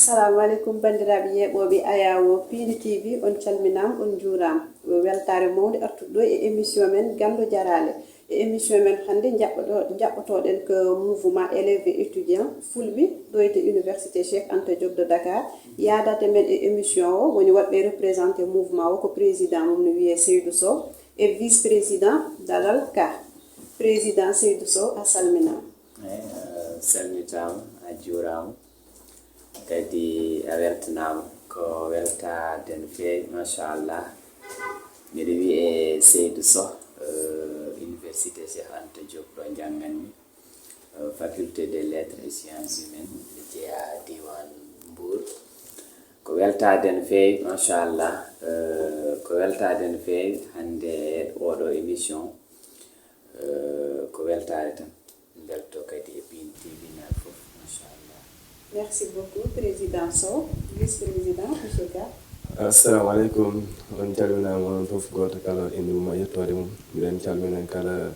Assalamu alaikum bandiraɓe yeɓoɓe ayawo Pini TV on calminam on juuram weltare mawde artuɗo e émission men gando jarale e émission men hande jaɓɓotoɗen ko mouvement élèves et étudiants fulɓe ɗo e université Cheikh Anta Diop de Dakar yadate men e émission o woni waɗɓe représenté mouvement o ko président mum no wiye Seydou Sow et vice président Dalal Ka président Seydou Sow a salminama salmitama a juurama kadi a weltanama ko weltade no feewi machallah mbiɗa wiye Seydou Sow université Cheikh Anta Diop ɗo jangganmi faculté des lettres et sciences humaines ɓe jeeya diwan Mbour ko weltade no feewi machallah ko weltade no feewi hande oɗo émission ko weltade tan belto kadi e Pini TV nal fof machallah. Merci beaucoup président Sow vice-président monsieur Ka. Assalamu alaikum on calminama on fof goto kala inde mum e yettode mum mbiɗen calmina kala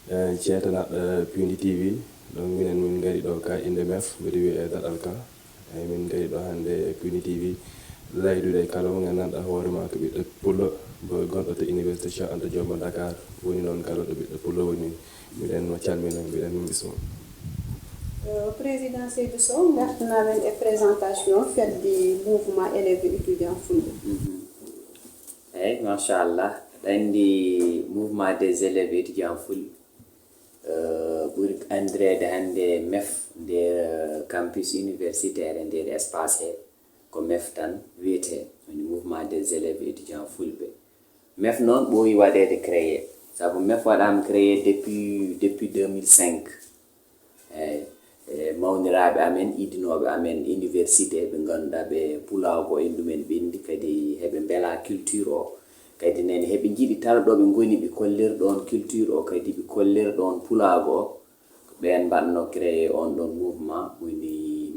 ceetanaɗo Pini TV donc minen min gari ɗo ka inde MEF mbiɗa wiye Dalal Ka eyyi min gari ɗo hande e Pini TV laydude kala mo gandanɗa hoorema ko ɓiɗɗo pullo bo gonɗo to université Cheikh Anta Diop mo Dakar woni noon kala ɗo ɓiɗɗo pullo woni mbiɗen mo calmina mbiɗen bismo président Seydou Sow gartanamen e présentation fedde mouvement élèves et étudiants fulɓe eyyi machallah ɗandi mouvement des élèves et étudiants fulɓe ɓuri andirede hande MEF nder campus universitaire e nder espace he ko MEF tan wiyete woni mouvement des élèves et étudiants fulɓe MEF noon ɓooyi waɗede créé saabu MEF waɗama créé depuis 2005 eyyi mawniraɓe amen idinoɓe amen université ɓe ganduɗa ɓe pulago en ɗumen ɓendi kadi heɓe beela culture o kadi nene heɓe jiiɗi tala ɗo ɓe goni ɓe kollirɗon culture o kadi ɓe kollirɗon pulago o ɓen mbaɗno créé on ɗon mouvement woni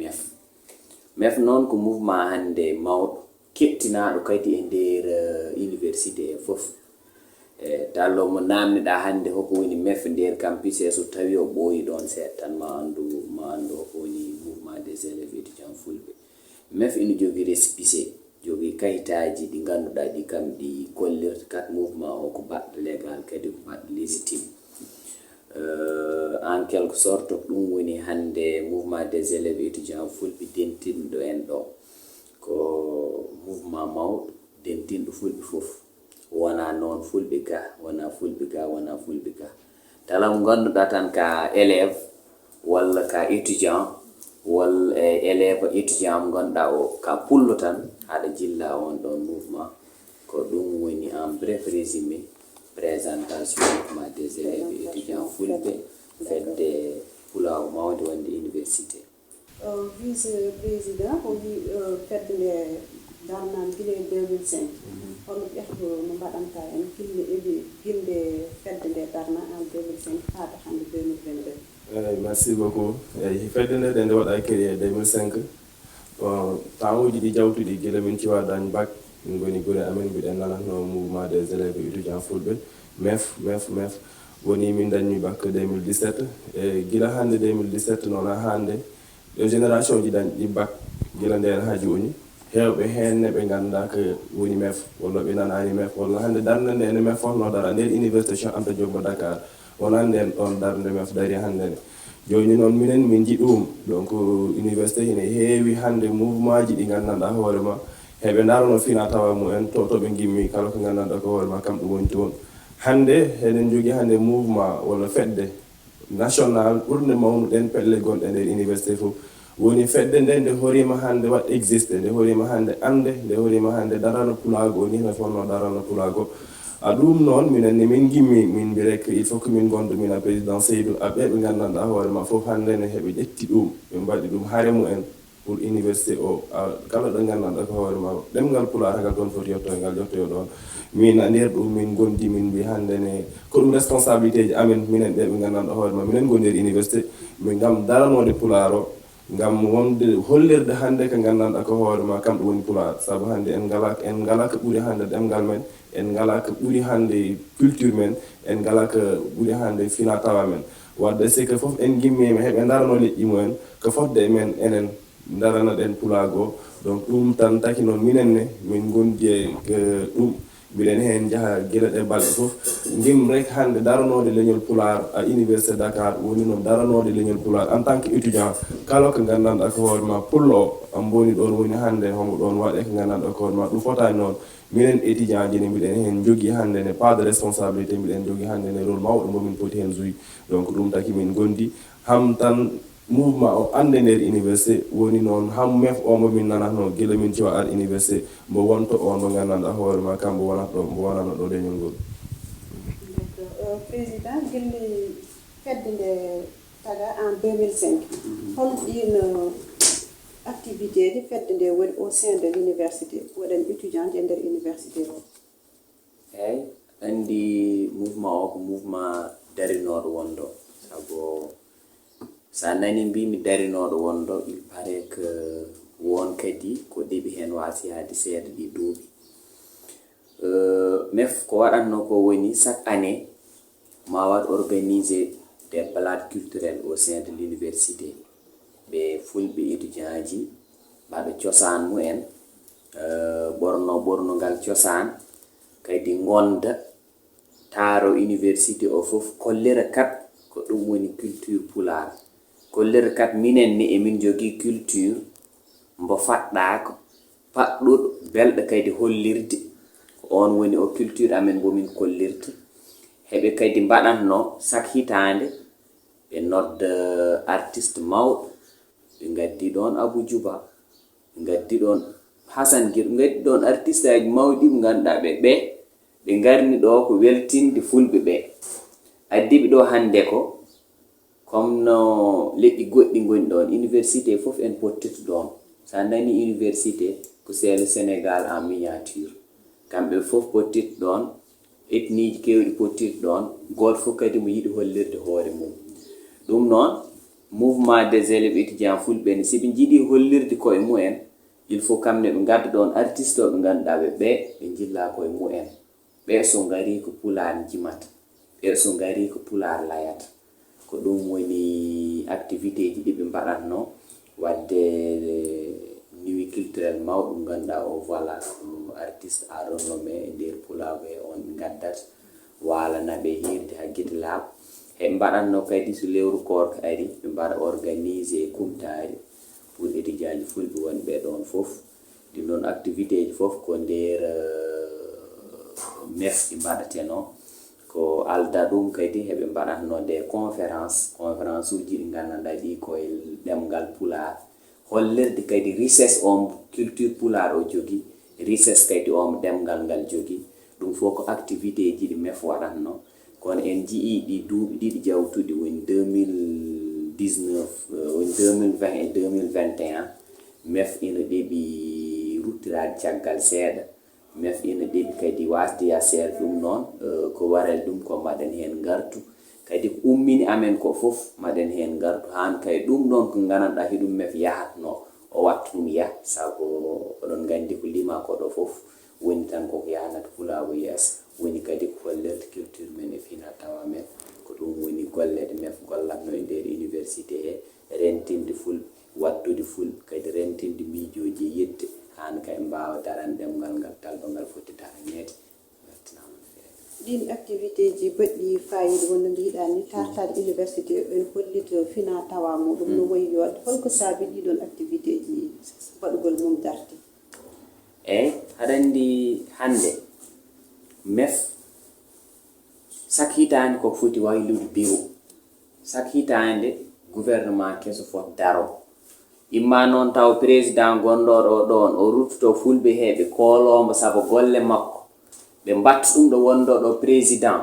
MEF noon ko mouvement hande mawɗo keɓtinaɗo kadi e nder université e foof tallo mo namneɗa hande hoko woni MEF nder campus e so tawi o ɓooyi ɗon seeɗa tan ma andu hoko woni mouvement des élèves étudiants fulɓe MEF ina jogui récépissé jogui kayitaji ɗi ganduɗa ɗi kam ɗi kollirta kat mouvement o ko baɗɗo légal kadi ko baɗɗo légitime en quelque sorte ɗum woni hande mouvement des élèves étudiants fulɓe dentinɗo en ɗo ko mouvement mawɗo dentinɗo fulɓe foof wona noon fulɓe ga wona fulɓe ga tala mo ganduɗa tan ka élève walla ka étudiant walla élève étudiant mo ganduɗa o ka pullo tan haɗa jilla on ɗon mouvement ko ɗum woni en bref résumé présentation mouvement des élèves et étudiants fulɓe fedde pulaw mawde wonde université vice président o wi fedde nde darnan guila 2005 hono ƴefgo no mbaɗanta en filme eɓi gilde fedde nde darna en 2005 haata hande 2022 eyyi merci beaucoup eyyi fedde nde nde waɗa créé 2005 bon temps uji ɗi jawtuɗi guila min ciwaɗani bac min goni guure amen mbiɗen nanatno mouvement des élèves et étudiants fulɓe MEF woni min dañmi bac 2017 e guila hande 2017 noon ha hande ɗo génération ji dañɗi bac guila nden ha joni hewɓe henne ɓe ganduɗa ko woni MEF walla ɓe nanani MEF walla hande darde nde ene MEF fonno dara nder université Cheikh Anta Diop mo Dakar wona nden ɗon darde MEF dari hande ne joni noon minen min jiiɗi ɗum donc université ene heewi hande mouvement ji ɗi gandanɗa hoorema heɓe darano fina tawa mumen to ɓe gimmi kala ko gandanɗa ko hoorema kam ɗum woni toon hande eɗen jogui hande mouvement walla fedde national ɓurde mawnuɗen pelle gonɗe nder université fof woni fedde nde nde hoorima hande wat existe nde hoorima hande ande nde hoorima hande darano pulago o ni no fonno darano pulago ɗum noon minen ni min gimmi min mbi rek il faut que min gondo mina président Seydou aɓe ɓe gandanɗa hoorema fof hande ne heɓe ƴetti ɗum ɓe mbaɗi ɗum haare mumen pour université o kala ɗo gandanɗa ko hoorema ɗemgal pulaar hagal ɗon foti yettoygal yettoyo ɗon min a nder ɗum min gondi min mbi hande ne ko ɗum responsabilité ji amen minen ɗe ɓe gandanɗa hoorema minen go nder université min gam daranode pulaar o ngam wonde hollirde hande ko gandanɗa ko hoorema kam ɗum woni pulaar saabu hande en ngala ko ɓuuri hande ɗemgal men en ngala ko ɓuuri hande culture men en ngala ko ɓuuri hande fina tawa men wadde c'est que fof en gimmima heɓe darano leƴƴi mumen ko fodde men enen darana ɗen pulago donc ɗum tan taki noon minenne min gondi ɗum mbiɗen heen jaha gila ɗe balɗe fof ndim rek hannde daranode leñol pular à université Dakar woni noon daranode leñol pular en tant que étudiant kala ko gandanɗa ko hoore ma pullo o an boni ɗon woni hannde homo ɗon waɗe ko gandanɗa ko hoore ma ɗum fotani noon minen étudiant ji ne mbiɗen heen jogui hannde ne pas de responsabilité mbiɗen jogui hannde ne rôle mawɗo momin poti heen jouyi donc ɗum taki min gondi ham tan mouvement o ande nder université woni noon ham mef o mo min nanatno gila min ciwa ar université mbo wonto on mo gandanɗa hoore ma kam mbo wonata ɗo mbo wonano ɗo leñol ngol. Président gilli fedde nde taga en 2005 hol ɗin activité ji fedde nde woni au sein de l'université woɗen étudiant e nder université o. eyyi andi mouvement o ko mouvement darinoɗo wondo saabu sa nani mbimi darinoɗo wondo il paraît que won kadi ko ɗeɓi hen wasi haade seeɗa ɗi duuɓi mef ko waɗatno ko woni chaque année ma wat organiser des balades culturelles au sein de l'université ɓe fulɓe étudiant ji mbaɗa cosaan mumen ɓornogal cosaan kadi gonda taaro université o fof kollira kat ko ɗum woni culture pular kollira kat minen ni emin jogui culture mbo faɗɗako paɗɗuɗo belɗo kadi hollirde ko on woni o culture amen bomin kollirta heɓe kadi mbaɗatno chaque hitande ɓe nodda artiste mawɗo ɓe gaddi ɗon Abou Djouba ɓe gaddi ɗon Hassan Guir ɓe gaddi ɗon artiste aji mawɗi ɓe ganduɗa ɓe garni ɗo ko weltinde fulɓe ɓe addiɓe ɗo hande ko comme no leƴƴi goɗɗi goni ɗon université fof en pottiti ɗon sa nani université ko c'est le Sénégal en miniature kamɓe fof pottiti ɗon ethnie ji kewɗi pottiti ɗon goto fof kadi mo yiɗi hollirde hoore mum ɗum noon mouvement des élèves étudiants fulɓe ne siɓe jiiɗi hollirde koye mumen il faut kamne ɓe gadda ɗon artiste o ɓe ganduɗa ɓe jilla koye mumen ɓe so gari ko pular jimata ɓe so gari ko pular layata ko ɗum woni activité ji ɗiɓe mbaɗatno wadde nuit culturel mawɗum ganduɗa o voilà artiste a renommé e nder pulaɓe on ɓe gaddata walanaɓe hirde ha guite laaɓa heɓe mbaɗatno kadi so lewru korka ari ɓe mbaɗa organisé kumtari pour étudiant ji fulɓe wonɓe ɗon fof ɗin ɗon activité ji fof ko nder mef ɗi mbaɗateno ko alda ɗum kadi heɓe mbaɗatno des conférence uji ɗi gandanɗa ɗi koye ɗemgal pular hollirde kadi richesse on culture pular o jogui richesse kadi on ɗemgal ngal jogui ɗum fof ko activité ji ɗi mef waɗatno kono en jii ɗi duuɓi ɗiɗi jawtuɗi woni 2019 woni 2020 et 2021 mef ina ɗeɓi ruttirade caggal seeɗa mef ina ɗeɓi kadi wasde yassere ɗum noon ko waral ɗum ko mbaɗen hen gartu kadi ko ummini amen ko fof mbaɗen hen gartu han kay ɗum ɗon ko gandanɗa hiɗum mef yahatno o watta ɗum yah saabu oɗon gandi ko lima koɗo fof woni tan koko yahanata pulawo yeeso woni kadi ko hollirde culture men e fina tawa men ko ɗum woni golle ɗe mef gollatno e nder université he rentinde fulɓe wattude fulɓe kadi rentinde miijoji e yedde han kay mbawa daran ɗemgal ngal talɗo ngal foti darañede ɗin activité ji baɗɗi fayida wonno mbiɗa ni tartade université en hollita fina tawa muɗum no wayi yodde holko saabi ɗiɗon activité ji baɗugol mum darti eyyi haɗa andi hande mef chaque hitande koko foti waylude bureau chaque hitande gouvernement keso foti daro imma noon taw président gonɗoɗo ɗon o ruttoto fulɓe he ɓe koolombo saabu golle makko ɓe mbatta ɗum ɗo wonɗoɗo président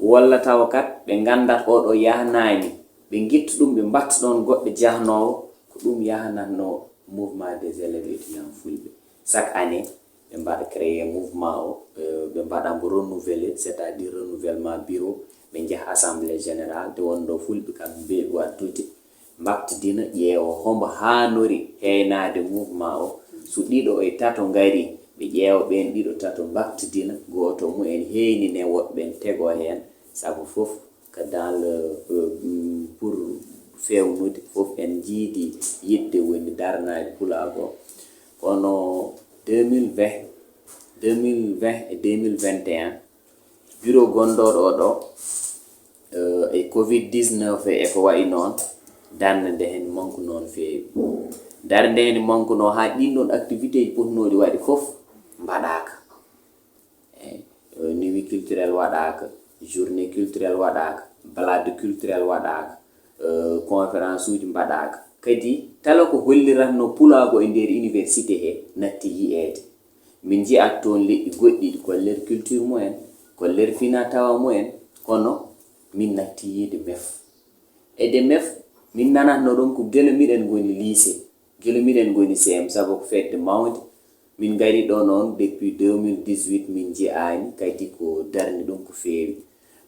walla taw kat ɓe gandat oɗo yahanani ɓe guitta ɗum ɓe mbatta ɗon goɗɗo jahnowo ko ɗum yahanatno mouvement des élèves étudiants fulɓe chaque année ɓe mbaɗa créé mouvement o ɓe mbaɗamo renouvelé c' est à dire renouvellement bureau ɓe jaaha assemblée générale te wonɗo fulɓe kamɓe mbeɓe wattude mbattidina ƴeewo hombo hanori heynade mouvement o so ɗiɗo e tato gari ɓe ƴeewa ɓen ɗiɗo tato mbattidina goto mumen heynine woɓɓen tego hen saabu fof que dans le pour fewnude fof en jiidi yidde woni darnade pulago kono 2020 e 2021 bureau gonɗoɗo ɗo e covid-19 e ko wayi noon darde nde hen manque noon feewi darde nde hen manque no ha ɗin activité ji potnoɗi waɗi fof mbaɗaka nuit culturel waɗaka journée culturel waɗaka balade culturel waɗaka conférence uji mbaɗaka kadi kala ko holliratno pulago e nder université he natti yi'ede min ji'at toon leƴƴi goɗɗiɗi koller culture mumen koller fina tawa mumen kono min natti yiide mef ede mef min nanatno ɗon ko gelo miɗen goni lycée gelo miɗen goni CM sabu ko fedde mawde min gari ɗo noon depuis 2018 min ji'ani kadi ko darni ɗum ko feewi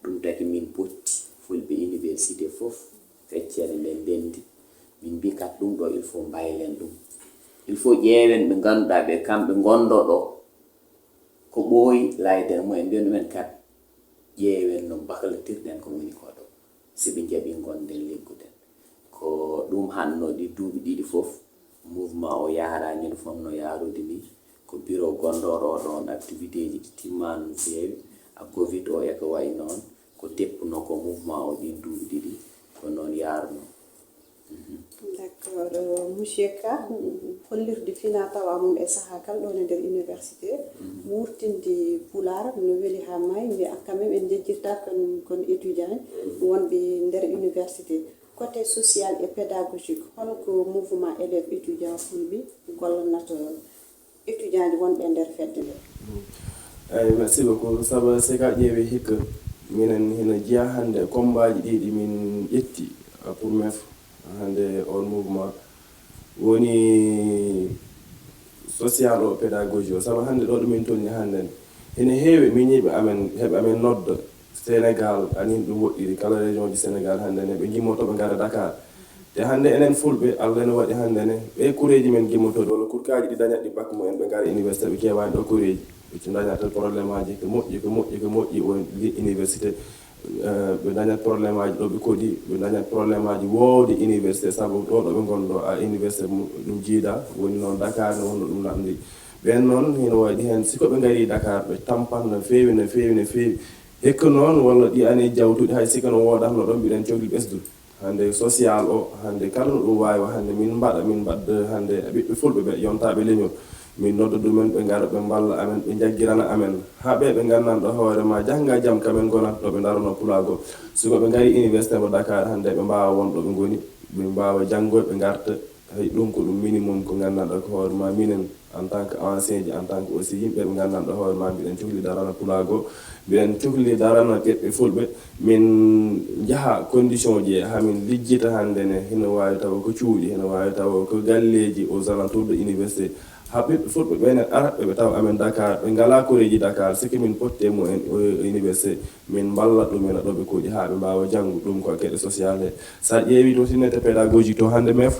ɗum taki min potti fulɓe université fof feccere nden ndendi min mbi kat ɗum ɗo il faut mbaylen ɗum il faut ƴeewen ɓe ngannduɗaa ɓe kamɓe gonɗo ɗo ko ɓooyi laydere mumen mbiyen ɗumen kat ƴeewen no baklatirɗen ko woni ko ɗo si ɓe jaɓi gonden ligguɗen ko ɗum hanno ɗi duuɓi ɗiɗi fof mouvement o yaarani no fonno yaarude ni ko bureau gonɗoɗo ɗon activité ji ɗi timmani no feewi a covid o e ko wayi noon ko teppuno ko mouvement o ɗin duuɓi ɗiɗi ko noon yaaruno. D'accord monsieur Ka hollirde fina tawa mum e saha kal ɗon e nder université wurtinde pular no weli ha may mbi quand même en jejjirta kon étudiant wonɓe nder université côté social et pédagogique holko mouvement élève étudiant fulɓe gollanato étudiant ji wonɓe nder fedde nde. Eyyi merci beaucoup saabu sika ƴeewi hikka minen hina jiya hannde combat ji ɗiɗi min ƴetti pour mef hannde on mouvement woni social o pédagogie o sabu hannde ɗo ɗumin tolni hannde hene heewi min yiɓe amen heɓe amen nodda sénégal anin ɗum woɗɗiri kala région ji sénégal hannde ne ɓe gimmoto ɓe ngara dakar te hannde enen fulɓe allah ne waɗi hannde ne ɓe kureji men gimmotoɗe walla kurkaji ɗi dañat ɗi bakka mumen ɓe ngara université ɓe kewani ɗo kureji ɓe dañat probléme aji ko moƴƴi won université ɓe dañat probléme aji ɗo ɓe koɗi ɓe dañat probléme aji woowde université sabu ɗo ɗo ɓe gonɗo a université ɗum jiiɗa woni noon dakar ne wonno ɗum namdi ɓen noon hino waɗi hen siko ɓe ngari dakar ɓe tampan no feewi hekka noon walla ɗi année jawtuɗi hay sika no woɗatno ɗon mbiɗen cohli ɓesdude hande social o hande kala no ɗum wawi hande min mbadda hande ɓiɓɓe fulɓe ɓe yontaɓe leñol min nodda ɗumen ɓe ngara ɓe mballa amen ɓe jaggirana amen ha ɓe gandanɗo hoorema jangga jaam kamen gonat ɗo ɓe darono pulago siko ɓe ngari université mo dakar hande ɓe mbawa wonɗo ɓe goni ɓe mbawa janggoy ɓe garta hay ɗum ko ɗum minimum ko gandanɗo ko hoorema minen en tant que ancien ji en tant que aussi yimɓe ɓe gandanɗo hoorema mbiɗen cohli darana pulago mbiɗen cohli darana ɓeɓɓe fulɓe min jaaha condition ji hamin lijjita hande ne hino wawi tawa ko cuuɗi hino wawi tawa ko galleji aux alentours de université ha ɓiɓɓe fulɓe ɓenen aratɓe ɓe tawa amen dakar ɓe ngala koreji dakar siki min potte mo en université min balla ɗumen ɗo ɓe koɗi ha ɓe mbawa janggu ɗum ko gueɗe social he sa ƴeewi to tinete pédagogique to hande mef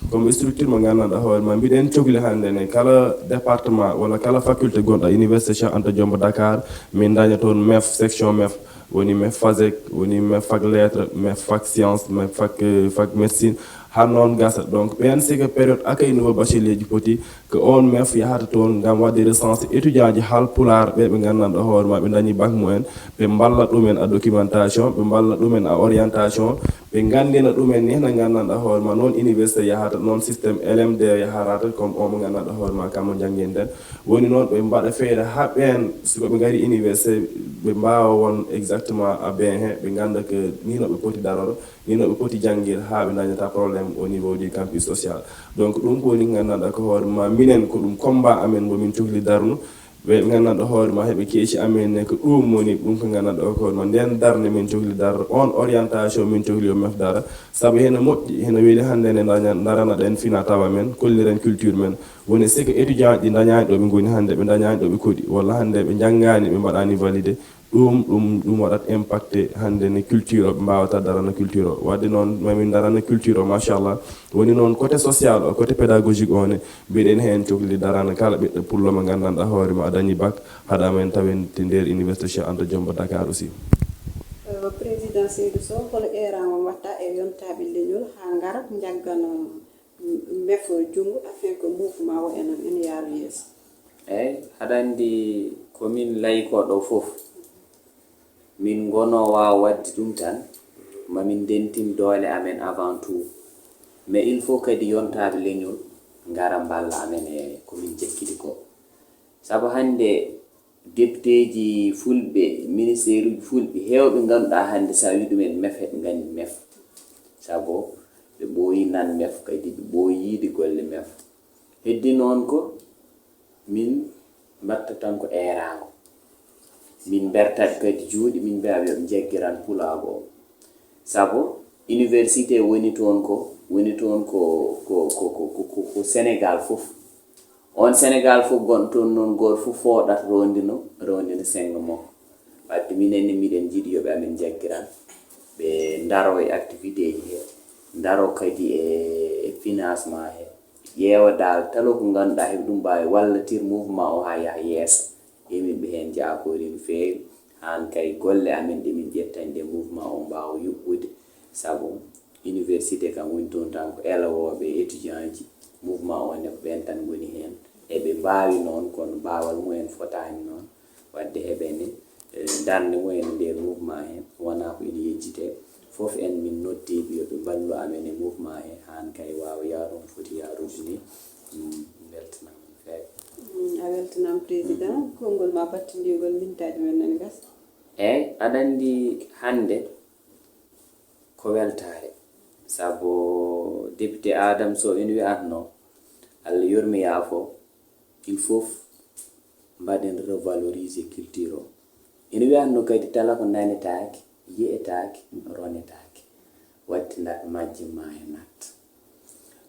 comme structure mo gandanɗa hoore ma mbiɗen cohli hande ne kala département walla kala faculté gonɗo université Cheikh Anta Diombo Dakar min daña toon mef section mef woni mef fasec woni mef fac lettre mef fac science mef fac médecine har noon gasa donc ɓen siga période accueil nouveau bachelier ji poti ko on mef yahata toon gam wadde recensé étudiant ji haal pular ɓe gandanɗo hoore ma ɓe dañi bac mumen ɓe mballa ɗumen a documentation ɓe mballa ɗumen a orientation ɓe gandina ɗumen ni no gandanɗa hoore ma noon université yahata noon systéme LMD yaharata comme on mo gandanɗa hoore ma kammo jangguinten woni noon ɓe mbaɗa feere ha ɓen siko ɓe gari université ɓe mbawa won exactement a bien he ɓe ganda que ni no ɓe poti daroro ni no ɓe poti jangguir ha ɓe dañata probléme au niveau du campus social donc ɗum ko woni gandanɗa ko hoore ma minen ko ɗum combat amen mo min cohli darno ɓe gandanɗa hoore ma heɓe keeci amen ne ko ɗum woni ɗum ko gandanɗa o ko hoore ma nden darde min cohli darde on orientation min cohli o mef dara saabu hene moƴƴi hene weeli hannde ne darana ɗen fina tawa men kolliren culture men woni siko étudiant ɗi dañani ɗo ɓe goni hannde ɓe dañani ɗo ɓe koɗi walla hannde ɓe janggani ɓe mbaɗani validé ɗum waɗat impacté hannde ne culture o ɓe mbawata darana culture o wadde noon mamin darana culture o machallah woni noon côté social o côté pédagogique o ne mbiɗen hen cohli darana kala ɓiɗɗo pullo mo gandanɗa hoore ma a dañi bac haɗa men tawente nder université Cheikh Anta Diombo Dakar aussi. Président président Seydou Sow hol erama watta e yontaɓe leñol ha ngara jaggana mefo jungo afin que mouvement o en yaaru yeeso eyyi haɗa andi komin layi ko ɗo fof min gono wawa wadde ɗum tan mamin dentin doole amen avant tout mais il faut kadi yontaɓe leñol ngara mballa amen e komin jekkidi ko saabu hande député ji fulɓe ministére uji fulɓe hewɓe ganduɗa hande sa wi ɗumen mef heɓe gandi mef saabu ɓe ɓooyi nan mef kadi ɓe ɓooyi yiide golle mef heddi noon ko min mbatta tan ko erago min bertat kadi juuɗe min mbiyaɓe yoɓe jaggiran pulago o saabu université woni toon ko sénégal fof on sénégal fof gon toon noon goto fof fooɗata rondino sengo makko wadde minenne miɗen jiiɗi yoɓe amen jaggiran ɓe daro e activité ji he daro kadi e financement he ƴeewa dal talo ko ganduɗa heɓe ɗum mbawi wallatir mouvement o ha yaha yeesa yimɓe hen jakori no feewi han kay golle amen ɗe min ƴettani nde mouvement o mbawa yuɓɓude saabu université kam woni toon tan ko elawoɓe étudiant ji mouvement o ne ko ɓen tan goni hen eɓe mbawi noon kono mbawal mumen fotani noon wadde heɓene darde mumen nder mouvement he wona ko ina yejjite fof en min noddiɓe yoɓe ballu amen e mouvement he han kay wawa yarum foti yarude ni beltanam no fewi a weltanam président konngol ma battidigol mintaji men nani gas eyyi aɗa andi hande ko weltare saabu député Adam Sow ina wiyatno Allah yurmi yaafo il faut mbaɗen revaloriser culture o ina wiyatno kadi tala ko nanetake yiyetake ronetake wadde ndat majjimma e natta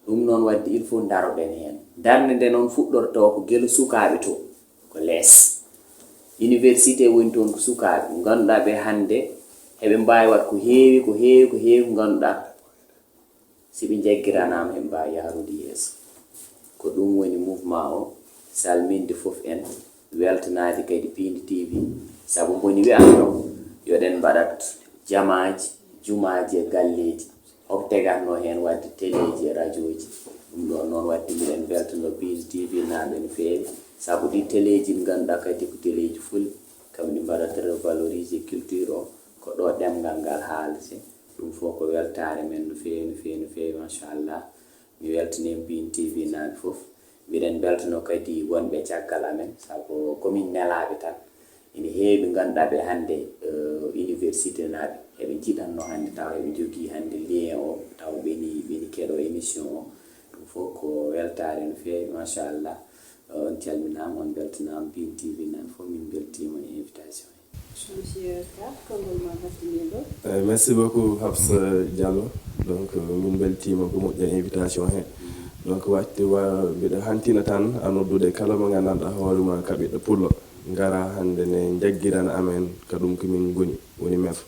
ɗum noon wadde il faut daroɗen hen darde nde noon fuɗɗorto ko guelo sukaɓe to ko lees université woni toon ko sukaɓe ganduɗa ɓe hande heɓe mbawi wat ko heewi ko ganduɗa siɓe jaggiranama heɓe mbawi yarude yeeso ko ɗum woni mouvement o salminde fof en weltanade kadi Pindi TV saabu boni wiyatno yoɗen mbaɗat jamaji jumaji e galleji hoko tegatno hen wadde téléji e radio ji ɗum ɗon noon wadde miɗen beltano Pindi TV naɓe no feewi saabu ɗi téléji ɗi ganduɗa kadi ko téléji fulɓe kam ɗi mbaɗata revaloriser culture o ko ɗo ɗemgal ngal haalete ɗum fof ko weltare men no feewi machallah mi weltanima Pindi TV naɓe fof mbiɗen beltano kadi wonɓe caggal amen saabu komin nelaɓe tan ina heewi ganduɗa ɓe hande université naɓe heɓe jiɗanno hande taw heɓe jogui hande lien o taw ɓeni keɗo émission o ɗum fof ko weltare no feewi machallah on calminama on beltanama Pindi TV naɓe fof min beltima e invitation merci beaucoup Habsa Diallo donc min beltima ko moƴƴa invitation he donc watti mbiɗa hantina tan anoddude kala mo gandanɗa hoorema ka ɓiɗɗo pullo ngara hande ne jaggirana amen ka ɗum komin goni woni mef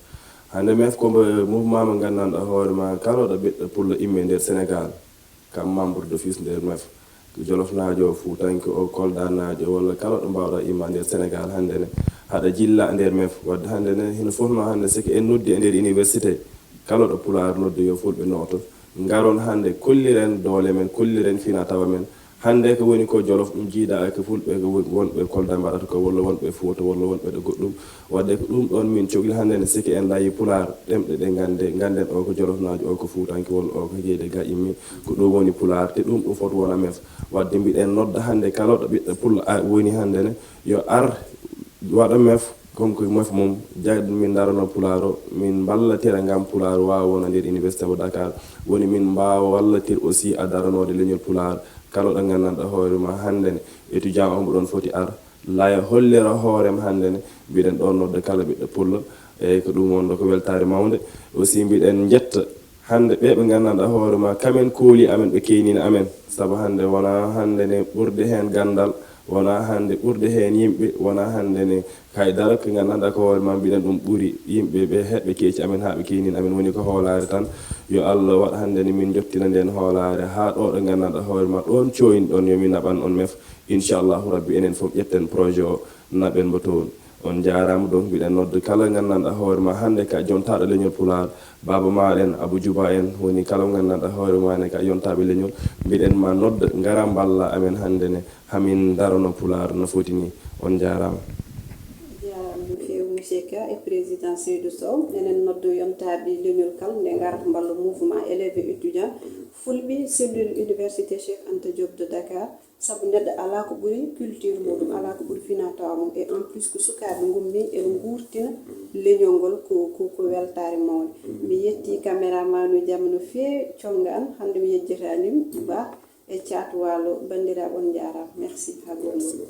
hande mef ko mouvement mo gandanɗa hoorema kalaɗo ɓiɗɗo pullo imme nder sénégal kam membre d'office nder mef jolofnajo fuutanke o koldanajo walla kalaɗo mbawɗa imma nder sénégal hande ne haɗa jilla nder mef wadde hande ne hino fofno hande siki en noddi e nder université kalaɗo pular noddi yo fulɓe noto ngaron hande kolliren doole men kolliren fina tawa men hande ko woni ko jolof ɗum jiiɗa ko fulɓe ko wonɓe kolda mbaɗata ko walla wonɓe fouta walla wonɓe ɗo goɗɗum wadde ko ɗum ɗon min cohli hande ne siki en layi pular ɗemɗe ɗe ganden o ko jolofnajo o ko fuutanke walla o ko jeeyde ga immi ko ɗum woni pular te ɗum ɗum foto wona mef wadde mbiɗen nodda hande kalaɗo ɓiɗɗo pulla woni hande ne yo ar waɗa mef comme que mef mum jagɗ min darano pularo min ballatira gam pular wawa wona nder université mo Dakar woni min mbawa wallatir aussi a daranode leñol pular kala ɗo gandanɗa hoorema hande ne étudiant omo ɗon foti ar laya hollira hoorema hande ne mbiɗen ɗon nodda kala ɓiɗɗo pulla eyyi ko ɗum wonɗo ko weltare mawde aussi mbiɗen jetta hande ɓeɓe gandanɗa hoorema kamen kooli amen ɓe keynina amen saabu hande wona hande ne ɓurde hen gandal wona hande ɓurde hen yimɓe wona hande ne haydara ko gandanɗa ko hoorema mbiɗen ɗum ɓuuri yimɓe ɓe heɓɓe keeci amen ha ɓe keynina amen woni ko hoolare tan yo Allah waɗa hande ne min jottina nden hoolare ha ɗo ɗo gandanɗa hoorema ɗon coyni ɗon yomin naɓan on mef inchallahu rabbi enen foof ƴetten projet o naɓen mo toon on jarama donc mbiɗen nodda kala gandanɗa hoore ma hande ka jontaɗo leñol pular baba ma en abou djouba en woni kala gandanɗa hoore ma ne ka yontaɓe leñol mbiɗen ma nodda gara balla amen hande ne hamin darono pular no foti ni on jarama monsieur Ka e président Seydou Sow enen noddu yontaɓe leñol kal nde garata ballo mouvement élève et étudiant fulɓe cellule université Cheikh Anta Diop de Dakar sabu neɗɗo ala ko ɓuuri culture muɗum ala ko ɓuuri finatawa mum et en plus ko sukaɓe gummi eɓe gurtina leñol ngol ko weltare mawde mi yetti caméraman uji no feewi conga an hande mi yejjitanim ba e caatu walo bandiraɓe on jarama merci ha gongol